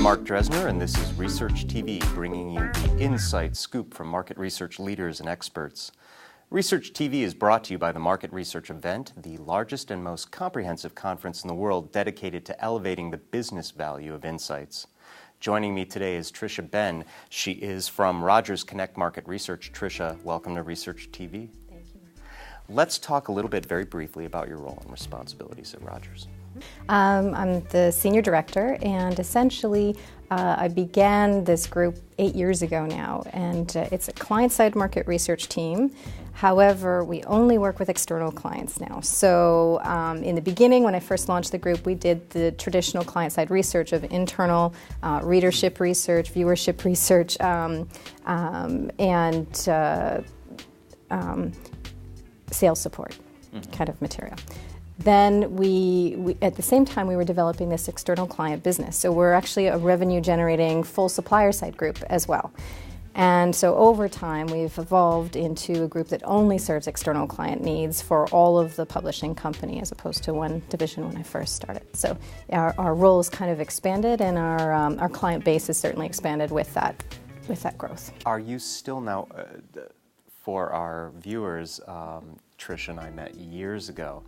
Marc Dresner, and this is Research TV, bringing you the inside scoop from market research leaders and experts. Research TV is brought to you by the Market Research Event, the largest and most comprehensive conference in the world dedicated to elevating the business value of insights. Joining me today is Tricia Benn. She is from Rogers Connect Market Research. Tricia, welcome to Research TV. Thank you. Let's talk a little bit very briefly about your role and responsibilities at Rogers. I'm the senior director, and essentially I began this group 8 years ago now, and it's a client-side market research team. However, we only work with external clients now. So in the beginning, when I first launched the group, we did the traditional client-side research of internal readership research, viewership research, and sales support kind of material. Then we at the same time, we were developing this external client business. So we're actually a revenue-generating full supplier-side group as well. And so over time, we've evolved into a group that only serves external client needs for all of the publishing company, as opposed to one division when I first started. So our role has kind of expanded, and our client base has certainly expanded with that growth. Are you still now, for our viewers, Tricia and I met years ago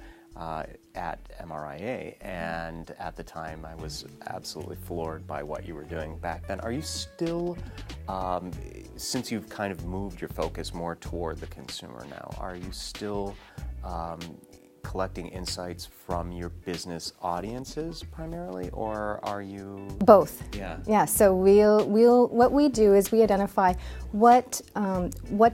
at MRIA, and at the time I was absolutely floored by what you were doing back then. Are you still, since you've kind of moved your focus more toward the consumer now, are you still collecting insights from your business audiences primarily, or are you both? Yeah. So what we do is we identify what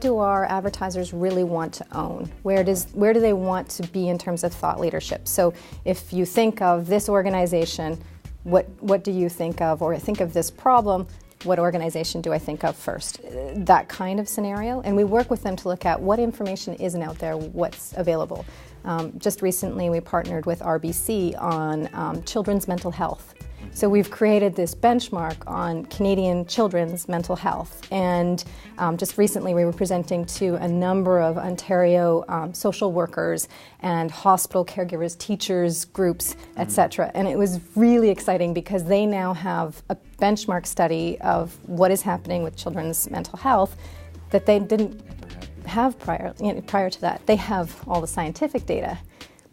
do our advertisers really want to own? Where do they want to be in terms of thought leadership? So if you think of this organization, what do you think of? Or think of this problem, what organization do I think of first? That kind of scenario. And we work with them to look at what information isn't out there, what's available. Just recently, we partnered with RBC on children's mental health. So we've created this benchmark on Canadian children's mental health. And just recently, we were presenting to a number of Ontario social workers and hospital caregivers, teachers, groups, etc. And it was really exciting because they now have a benchmark study of what is happening with children's mental health that they didn't have prior to that. They have all the scientific data,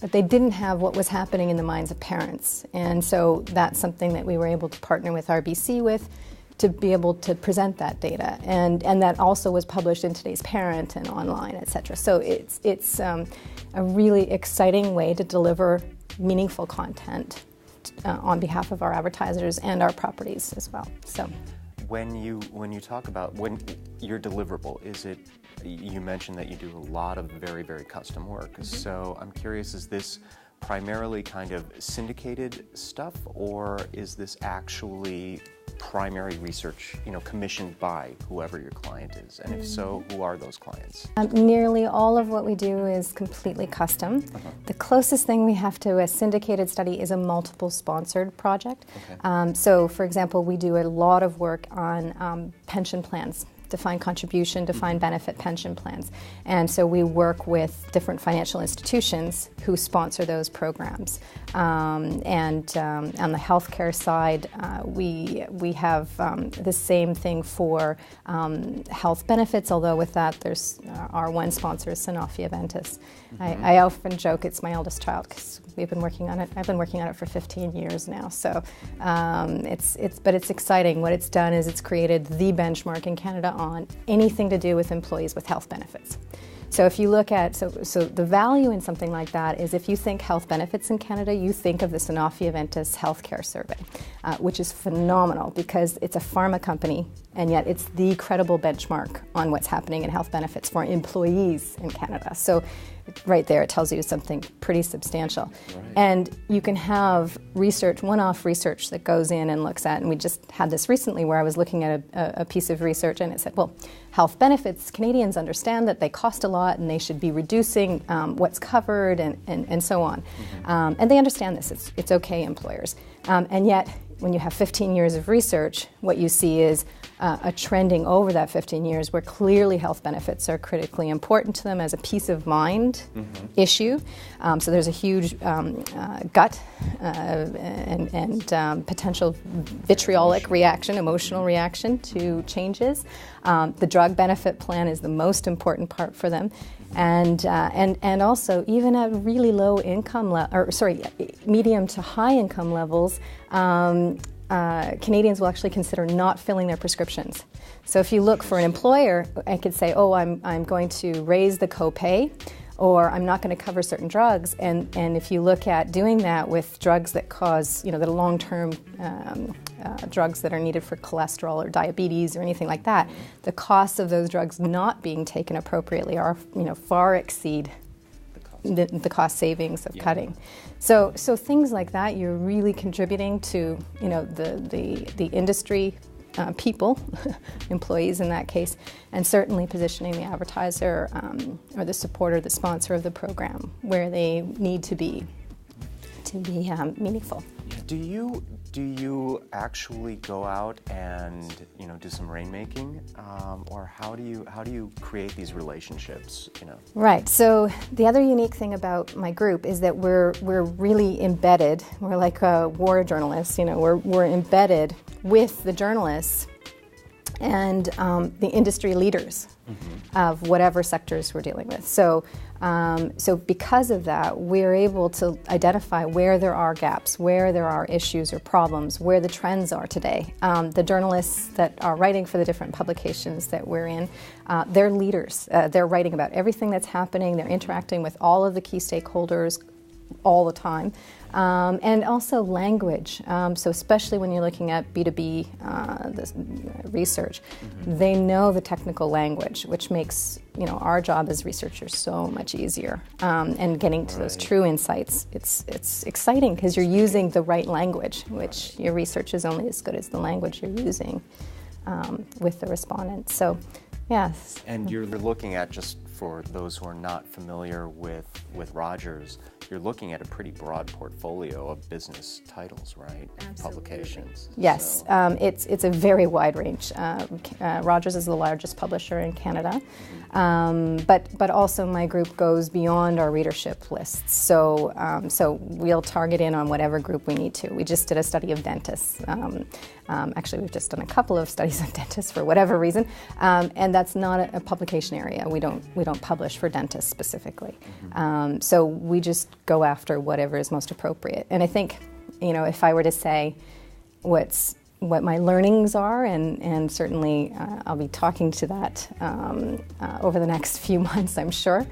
but they didn't have what was happening in the minds of parents. And so that's something that we were able to partner with RBC with to be able to present that data. And that also was published in Today's Parent and online, et cetera. So it's a really exciting way to deliver meaningful content on behalf of our advertisers and our properties as well. So when you talk about your deliverable, is it, you mentioned that you do a lot of very, very custom work. So I'm curious, is this primarily kind of syndicated stuff, or is this actually primary research, commissioned by whoever your client is? And if so, who are those clients? Nearly all of what we do is completely custom. The closest thing we have to a syndicated study is a multiple sponsored project. So, for example, we do a lot of work on pension plans, defined contribution, defined benefit pension plans. And so we work with different financial institutions who sponsor those programs. And on the healthcare side, we have the same thing for health benefits, although with that there's our one sponsor is Sanofi Aventis. I often joke it's my eldest child because we've been working on it. I've been working on it for 15 years now. So but it's exciting. What it's done is it's created the benchmark in Canada on anything to do with employees with health benefits. So if you look at, so the value in something like that is if you think health benefits in Canada, you think of the Sanofi Aventis healthcare survey, which is phenomenal because it's a pharma company and yet it's the credible benchmark on what's happening in health benefits for employees in Canada. So right there, it tells you something pretty substantial. Right. And you can have research, one-off research that goes in and looks at, and we just had this recently where I was looking at a piece of research and it said, well, health benefits, Canadians understand that they cost a lot and they should be reducing what's covered and so on. And they understand this, it's okay, employers. And yet, when you have 15 years of research, what you see is a trending over that 15 years where clearly health benefits are critically important to them as a peace of mind issue. So there's a huge gut and potential vitriolic reaction, emotional reaction to changes. The drug benefit plan is the most important part for them. And also, even at really low income, medium to high income levels, Canadians will actually consider not filling their prescriptions. So if you look for an employer, I could say, oh, I'm going to raise the copay, or I'm not going to cover certain drugs. And if you look at doing that with drugs that cause, the long-term drugs that are needed for cholesterol or diabetes or anything like that, the costs of those drugs not being taken appropriately are, far exceed the cost savings of cutting. So things like that, you're really contributing to, the industry people, employees in that case, and certainly positioning the advertiser or the supporter, the sponsor of the program where they need to be meaningful. Do you actually go out and do some rainmaking, or how do you create these relationships? Right. So the other unique thing about my group is that we're really embedded. We're like war journalists. We're embedded with the journalists and the industry leaders of whatever sectors we're dealing with. So because of that, we're able to identify where there are gaps, where there are issues or problems, where the trends are today. The journalists that are writing for the different publications that we're in, they're leaders. They're writing about everything that's happening. They're interacting with all of the key stakeholders all the time. And also language. So especially when you're looking at B2B research, they know the technical language, which makes our job as researchers so much easier. And getting to those true insights, it's exciting because you're using the right language, which your research is only as good as the language you're using with the respondents. So, yes. And you're looking at, just for those who are not familiar with Rogers, you're looking at a pretty broad portfolio of business titles, right? Absolutely. Publications. Yes, so. It's a very wide range. Rogers is the largest publisher in Canada, but also my group goes beyond our readership lists. So we'll target in on whatever group we need to. We just did a study of dentists. Actually, we've just done a couple of studies of dentists for whatever reason, and that's not a publication area. We don't publish for dentists specifically. So we just go after whatever is most appropriate. And I think, if I were to say what my learnings are, and certainly I'll be talking to that over the next few months, I'm sure.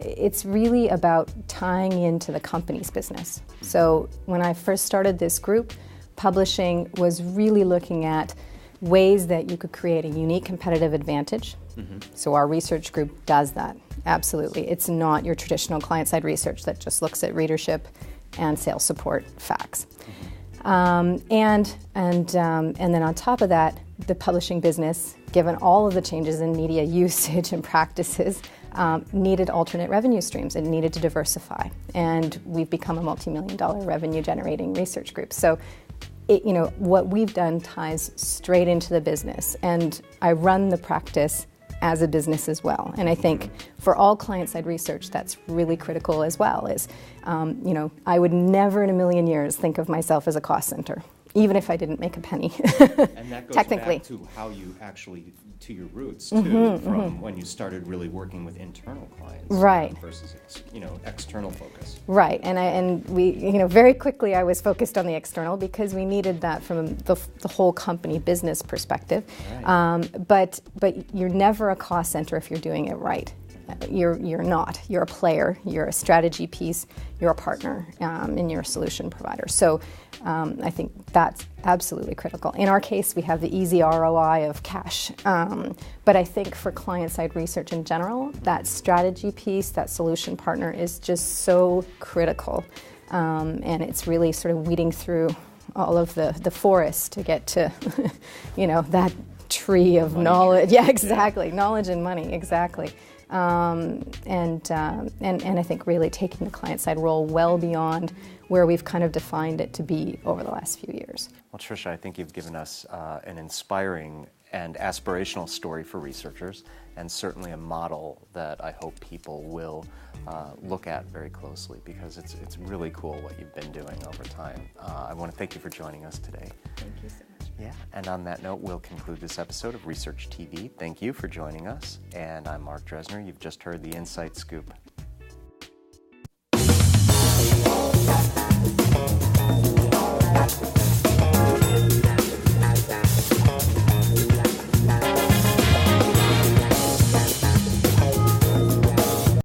It's really about tying into the company's business. So when I first started this group, publishing was really looking at ways that you could create a unique competitive advantage. So our research group does that, absolutely. It's not your traditional client-side research that just looks at readership and sales support facts. And then on top of that, the publishing business, given all of the changes in media usage and practices, needed alternate revenue streams. It needed to diversify. And we've become a multi-million-dollar revenue-generating research group. So what we've done ties straight into the business, and I run the practice as a business as well. And I think for all client-side research, that's really critical as well. I would never in a million years think of myself as a cost center, even if I didn't make a penny. And that goes technically back to how you actually, to your roots too, from when you started really working with internal clients, right? Versus external focus, right? And we very quickly I was focused on the external because we needed that from the whole company business perspective. Right. But you're never a cost center if you're doing it right. You're not. You're a player. You're a strategy piece. You're a partner, and you're a solution provider. So I think that's absolutely critical. In our case, we have the easy ROI of cash. But I think for client-side research in general, that strategy piece, that solution partner is just so critical. And it's really sort of weeding through all of the forest to get to, that tree of knowledge. Yeah, exactly. Knowledge and money, exactly. and I think really taking the client-side role well beyond where we've kind of defined it to be over the last few years. Well, Tricia, I think you've given us an inspiring and aspirational story for researchers, and certainly a model that I hope people will look at very closely, because it's really cool what you've been doing over time. I want to thank you for joining us today. Thank you so much. Yeah, and on that note, we'll conclude this episode of Research TV. Thank you for joining us, and I'm Marc Dresner. You've just heard the Insight Scoop.